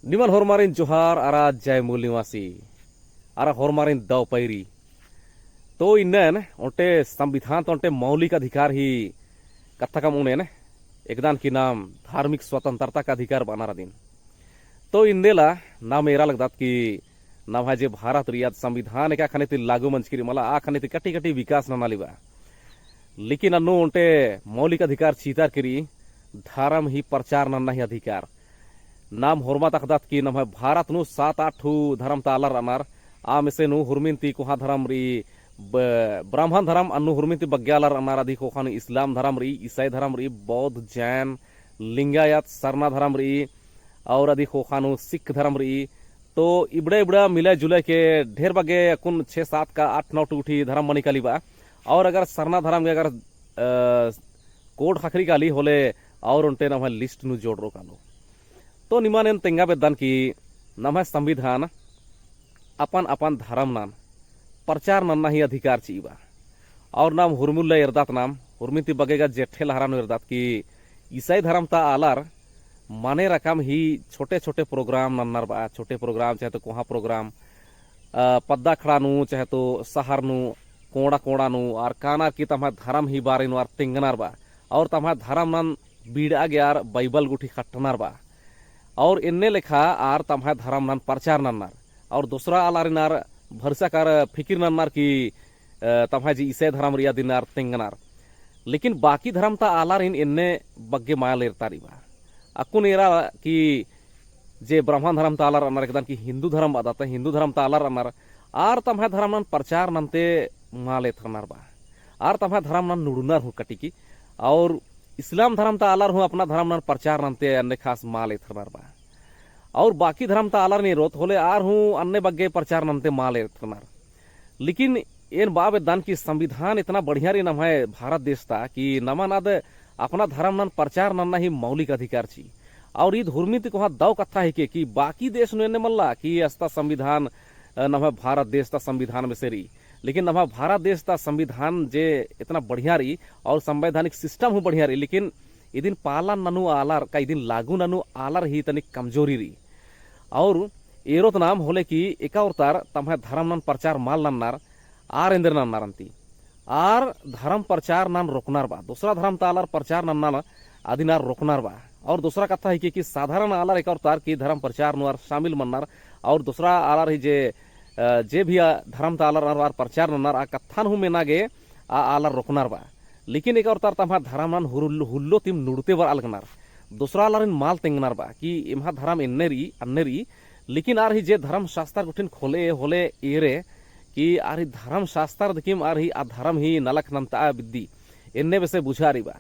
निमन हरमारिन जोहार आरा जय मूल निवासी आरा हरमारिन दव पैरी तो इन्नन ओंटे संविधान तो ओंटे मौलिक अधिकार ही कथा का मुनेन एकदान की नाम धार्मिक स्वतंत्रता का अधिकार बना दिन तो इंदेला नाम एरा लगदात की नाम है जे भारत रियाद संविधान का खाने लागू मंचकिरी मला आ खाने कटी कटी विकास नालिबा लेकिन अन्नु ओंटे मौलिक अधिकार चीतार करी धर्म ही प्रचार नन्ना ही अधिकार नाम होरमा तकदात की नाम है भारत नु 7-8 धर्म तालर अनार आ मिसे नु हुरमिनती कोहा धर्म री ब्राह्मण धर्म अन्नु हुरमिनती बग्यालर अनार अधिक कोखान इस्लाम धर्म री ईसाई धर्म री बौद्ध जैन लिंगायत सरना धर्म री और अधिक कोखानु सिख धर्म री तो इबड़े इबड़ा मिले जुले के ढेर बगे कुन 6-7 का 8-9 टूठी धर्म मनी कालीबा और अगर सरना धर्म के अगर कोड खखरी काली होले और उनते नाम है लिस्ट नु जोड़ रो कालो तो निमानेन तेंगा बेदान की नाम है संविधान अपन अपन धर्म नाम प्रचार नन्ना ही अधिकार चीबा और नाम हुरमुल्ला इरदात नाम हुरमिती बगेगा जेठे लहरानो इरदात की ईसाई धर्म ता आलार माने रकम ही छोटे छोटे प्रोग्राम नन्नर बा छोटे प्रोग्राम चाहे तो कोहा प्रोग्राम पद्दा खड़ा नु चाहे तो सहर नु कोड़ा कोड़ा नु और काना की तमा धर्म ही बारे नु और तिंगनार बा और तमा धर्म नन बीड़ा गयार बाइबल गुठी खटनार बा और इन्ने लेखा आर तम्हा धर्म नन प्रचार नन्नार और दूसरा आलारिनार भरसा कर फिकिर नन्नार की तम्हा जी ईसाई धर्म रिया दिनार तिंगनार लेकिन बाकी धर्म ता आलार इन्ने बग्गे माया लेरतारी बा अकुन एरा की जे ब्राह्मण धर्म ता आलार अनार एकदम की हिंदू धर्म बादाता हिंदू धर्म ता आलार अनार आर तम्हा धर्म नन प्रचार ननते माले थरनार बा आर तम्हा धर्म नन नुडुनार हूँ कटी की और इस्लाम धर्म ता आलार हूँ अपना धर्म नन प्रचार ननते अन्य खास माले थरनार बा और बाकी धर्म ता आलार नहीं रोत होले आर हूँ अन्य बग्गे प्रचार ननते माले थरनार लेकिन इन बाब दान की संविधान इतना बढ़िया री नम है भारत देश ता कि नमानाद अपना धर्म नन प्रचार नन्ना ही मौलिक अधिकार छी और ईद हुरमित को दव कथा है कि बाकी देश ने मल्ला कि अस्ता संविधान नम है भारत देश ता संविधान में से री लेकिन नम भारत देश ता संविधान जे इतना बढ़िया री और संवैधानिक सिस्टम हूँ बढ़िया री लेकिन इदिन पालन ननु आलार का इदिन लागू ननु आलार ही तनिक कमजोरी री और एरोत नाम होले कि एकावतार तम्हे धर्म नन प्रचार माल नन्नार आर इंद्र नन्नार अंती आर धर्म प्रचार नन रोकनार बा दूसरा धर्म तालार प्रचार नन्ना आदिनार रोकनार बा और दूसरा कथा है कि साधारण आलार एकावतार की धर्म प्रचार नुआर शामिल मन्नार और दूसरा आलार ही जे भी धर्म तालार आर प्रचार नन्नार आ कथान हूँ मेनागे आ आलार रोकनार बा लेकिन एकावतार तम्हा धर्म नन हुल्लो तिम नुड़ते बर अलगनार दूसरा आलार माल तेंगनार बा कि इम्हा धर्म अन्नेरी लेकिन आर ही जे धर्म शास्त्र गुठिन खोले होले एरे कि आर ही धर्म शास्त्र दिकिम आर ही आ धर्म ही नलक नंता विद्दी इन्ने वैसे बुझारी बा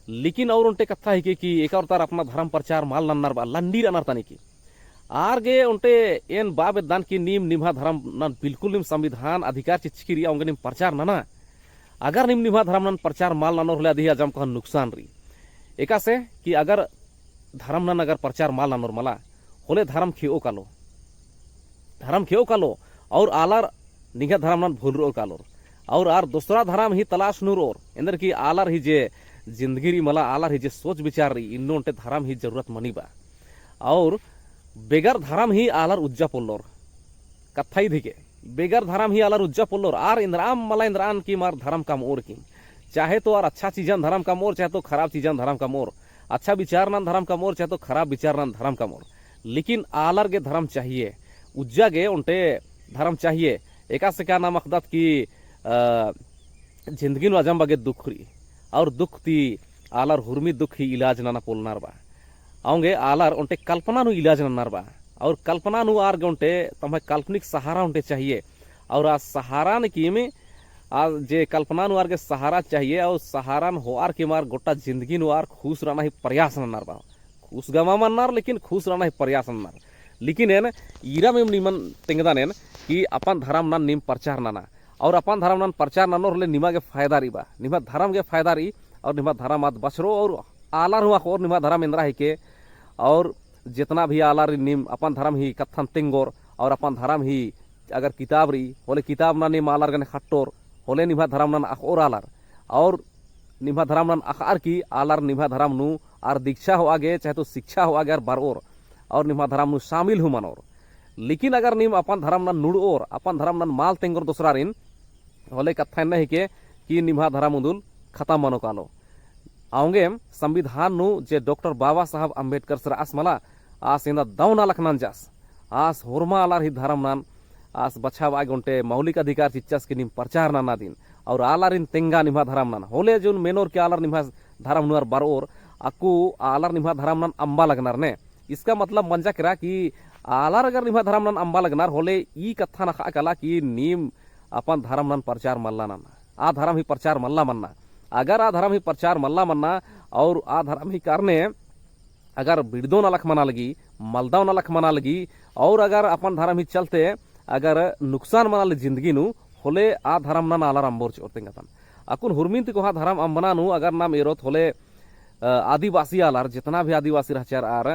लेकिन और उनटे कथा है कि एक और तार अपना धर्म प्रचार माल नन्नार बा लंडीर अनार तानी की आर गे उनटे एन बाब दान की नीम निम्हा धर्म नन बिल्कुल निम संविधान अधिकार चिचकी रिया उनगे निम प्रचार नना अगर निम निम्हा धर्म नन प्रचार माल ननोर होले अधिया जम कह नुकसान री एका से कि अगर धर्म नन अगर प्रचार माल ननोर मला होले धर्म खेओ कालो और आलार निघा धर्म नन भूल रोर कालोर और आर दूसरा धर्म ही तलाश नूर और इंदर की आलार ही जे जिंदगी री मला आलार ही जे सोच विचार री इन्नो उनटे धर्म ही जरूरत मनी बा और बेगर धर्म ही आलार उज्जा पोल्लोर कथाई धिके बेगर धर्म ही आलार उज्जा पोल्लोर आर इंद्राम मला इंद्रान की मार धर्म का मोर की चाहे तो आर अच्छा चीजन धर्म का मोर चाहे तो खराब चीजन धर्म का मोर अच्छा विचार नन धर्म का मोर चाहे तो खराब विचार नन धर्म का मोर लेकिन आलार के धर्म चाहिए उज्जा गे उनटे धर्म चाहिए एका से क्या नाम अखदात की जिंदगी नु अजम बगे दुख री और दुख ती आलार हुरमी दुख ही इलाज नाना पोलनार बा आऊंगे आलार उनटे कल्पना नु इलाज नन्नार बा और कल्पना नु आर उनटे तम्हे काल्पनिक सहारा उनटे चाहिए और आ सहारा ने की में आ जे कल्पना नु आर के सहारा चाहिए और सहारा हो आर के मार गोटा जिंदगी नु आर खुश रहना ही प्रयास नन्नार बा खुश गमा मन्नार लेकिन खुश रहना ही प्रयास नन्नार लेकिन एन ईरा में निमन तेंगदा नेन कि अपन धर्म नन निम प्रचार नाना और अपन धर्म नन प्रचार नानो होले निमा के फायदा री बा निमा धर्म के फायदा री और निमा धर्म आद बचरो और आलार हुआ और निमा धर्म इंद्रा ही के और जितना भी आलार निम अपन धर्म ही कथन तिंगोर और अपन धर्म ही अगर किताब री होले किताब ना निम आलार गने खट्टोर होले निमा धर्म नन और आलार और निमा धर्म नन आखार की आलार निमा धर्म नु आर दीक्षा हो आगे चाहे तो शिक्षा हो आगे बार और निम्हा धर्म नु शामिल हु मनोर लेकिन अगर निम अपन धर्म नन नुड़ और अपन धर्म नन माल तेंगर दूसरा रिन होले कथा नहीं के कि निम्हा धर्म उदुल खत्म मनो कालो आऊंगे संविधान नु जे डॉक्टर बाबा साहब अंबेडकर सर आस मला आस इंदा दौना लखनन जास आस होरमा आलार ही धर्म नन आस बचाव आगोंटे मौलिक अधिकार चिच्चास के निम प्रचार नाना दिन और आलारिन तेंगा निम्हा धर्म नन होले जोन मेनोर के आलार निम्हा धर्म नुआर बारोर अकु आलार निम्हा धर्म नन अंबा लगनार ने इसका मतलब मंजा करा कि आलार अगर निम्हा धर्म नन अंबा लगनार होले ई कथा नखा कला कि नीम अपन धर्म नन प्रचार मल्ला नन आ धर्म ही प्रचार मल्ला मन्ना अगर आ धर्म ही प्रचार मल्ला मन्ना और आ धर्म ही कारणे अगर बिड़दो नलख मना लगी मलदाव नलख मना लगी और अगर अपन धर्म ही चलते अगर नुकसान मना ले जिंदगी नु होले आ धर्म नन आलार अंबोर चोरतेंगतन अकुन हुरमिन को हा धर्म अंबना नु अगर नाम एरोत होले आदिवासी आलार जितना भी आदिवासी रहचार आर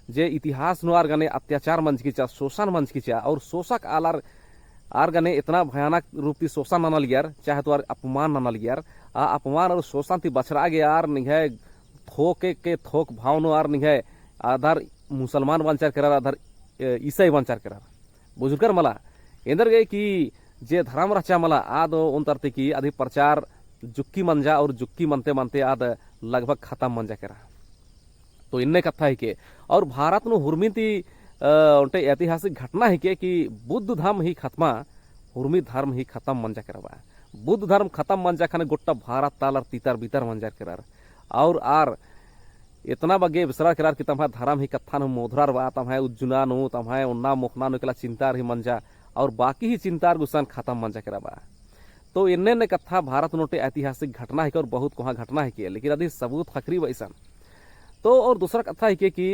जे इतिहास नुआर गने अत्याचार मंच की चा शोषण मंच की चा और शोषक आलार आर गने इतना भयानक रूप ती शोषण ननल गियार चाहे तो अपमान ननल गियार आ अपमान और शोषण ती बछड़ा गे आर निघे थोके के थोक भाव नो आर निघे आधार मुसलमान वंचार करार आधार ईसाई वंचार करार बुजुर्गर मला इंदर गए कि जे धर्म रचा मला आद उन तरते की आदि प्रचार जुक्की मंजा और जुक्की मनते मनते आद लगभग खत्म मंजा करा तो इन्ने कथा है के और भारत नु हुरमिती उनटे ऐतिहासिक घटना है के कि बुद्ध धर्म ही खत्मा हुरमी धर्म ही खत्म मंजा करवा बुद्ध धर्म खत्म मंजा खाने गोट्टा भारत तालर तीतर भीतर मंजा करार और आर इतना बगे विसरा करार कि तम्हा धर्म ही कथा नु मोधरार बा तम्हा उज्जुना नु तम्हा उन्ना मुखना नु केला चिंतार ही मंजा और बाकी ही चिंतार गुसान खत्म मंजा करवा तो इन्ने ने कथा भारत नोटे ऐतिहासिक घटना है और बहुत कोहा घटना है के लेकिन अभी सबूत खखरी वैसा तो और दूसरा कथा है कि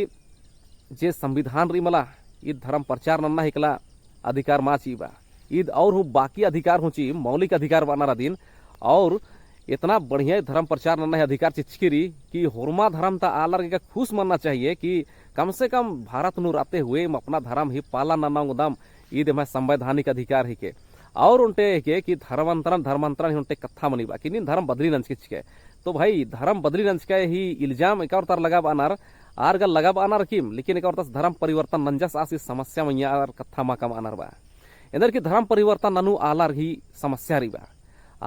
जे संविधान री मला ईद धर्म प्रचार नन्ना हिकला अधिकार माची बा ईद और बाकी अधिकार होची मौलिक अधिकार बाना दिन और इतना बढ़िया धर्म प्रचार नन्ना है अधिकार चिचकिरी कि होरमा धर्म ता आलर के खुश मानना चाहिए कि कम से कम भारत नु रहते हुए अपना धर्म ही पाला नन्ना उदम ईद में संवैधानिक अधिकार ही के और उनटे के कि धर्मांतरण ही उनटे कथा मनी बा कि धर्म बदली नंच के तो भाई धर्म बदली नंच के ही इल्जाम एक और तार लगा बानार आर गल लगा आनार किम लेकिन एक और धर्म परिवर्तन नंजस आसी समस्या मैया कथा मा कम आनार बा इधर की धर्म परिवर्तन ननु आलार ही समस्या री बा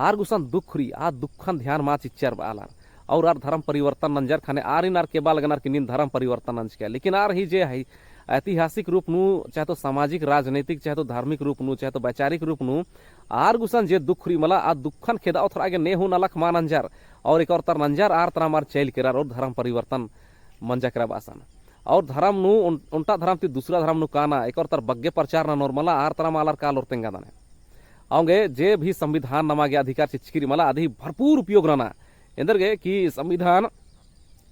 आर गुसन दुख री आ दुखन ध्यान मा चिच्चर बा आलार और आर धर्म परिवर्तन नंजर खाने आर इन आर के बाल गनार की धर्म परिवर्तन नंज के लेकिन आर ही जे है ऐतिहासिक रूप नु चाहे तो सामाजिक राजनीतिक चाहे तो धार्मिक रूप नु चाहे तो वैचारिक रूप नु आर गुसन जे दुख री मला आ दुखन खेदा और आगे ने हु नलख मा नंजर और एक और तर नंजर आर तना मार चैल करार और धर्म परिवर्तन मंजा करा बासन और धर्म नु उनटा धर्म ती दूसरा धर्म नु काना एक और तर बग्गे प्रचार ना नॉर्मला आर तरह मालार काल और तेंगा दाने आऊंगे जे भी संविधान नमा गया अधिकार चिचकिरी मला आधी भरपूर उपयोग रहना इंदर गए कि संविधान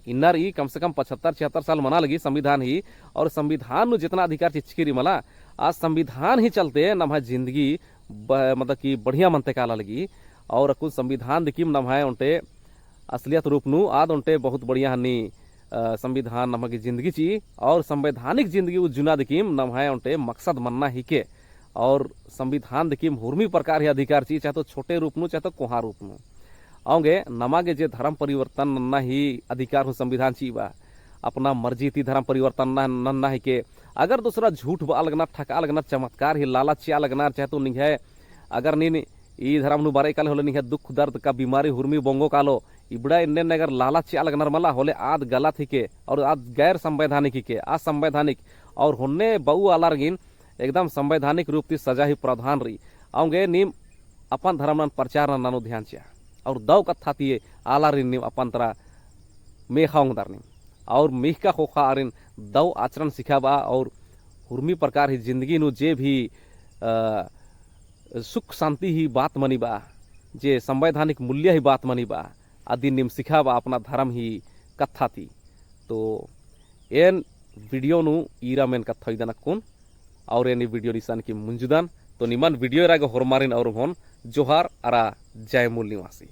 इन्नर ही कम से कम 75-76 साल मना लगी संविधान ही और संविधान नु जितना अधिकार चिचकिरी मला आज संविधान ही चलते नम जिंदगी मतलब कि बढ़िया मनते काला लगी और कुछ संविधान दिखीम नम उनटे असलियत रूप नु आद उनटे बहुत बढ़िया हनी संविधान नम की जिंदगी ची और संवैधानिक जिंदगी जुना दिकीम नम उनटे मकसद मनना ही के और संविधान दिकीम हुर्मी प्रकार ही अधिकार ची चाहे तो छोटे रूप नु चाहे तो कोहा रूप नु आऊंगे नमागे जे धर्म परिवर्तन नन्ना ही अधिकार हो संविधान ची बा अपना मर्जी थी धर्म परिवर्तन नन्ना ही के अगर दूसरा झूठ बा लगना ठका लगना चमत्कार ही लालच लगना चाहे तो नहीं है अगर नी ई धर्म नु बारे काले होले नहीं है दुख दर्द का बीमारी हुर्मी बोंगो कालो इबड़ा इन्ने अगर लालच लगना मला होले आद गलत ही के और आद गैर संवैधानिक ही के असंवैधानिक और होने बहु आलारगिन एकदम संवैधानिक रूप से सजा ही प्रावधान रही आऊंगे नीम अपन धर्म प्रचार नानो ध्यान चिया और दव कथा तिये आलारिन नीम अपन तरह मेखाऊंग दारनी और मेह का खोखा आरिन दव आचरण सिखाबा और हुर्मी प्रकार ही जिंदगी नु जे भी सुख शांति ही बात मनी बा जे संवैधानिक मूल्य ही बात मनी बा आदि निम सिखाबा अपना धर्म ही कथा थी तो एन वीडियो नु ईरा मेन कथा इदन कुन और एनी वीडियो निशान की मुंजुदान तो निमान वीडियो राग होरमारिन और होन जोहार अरा जय मूल निवासी।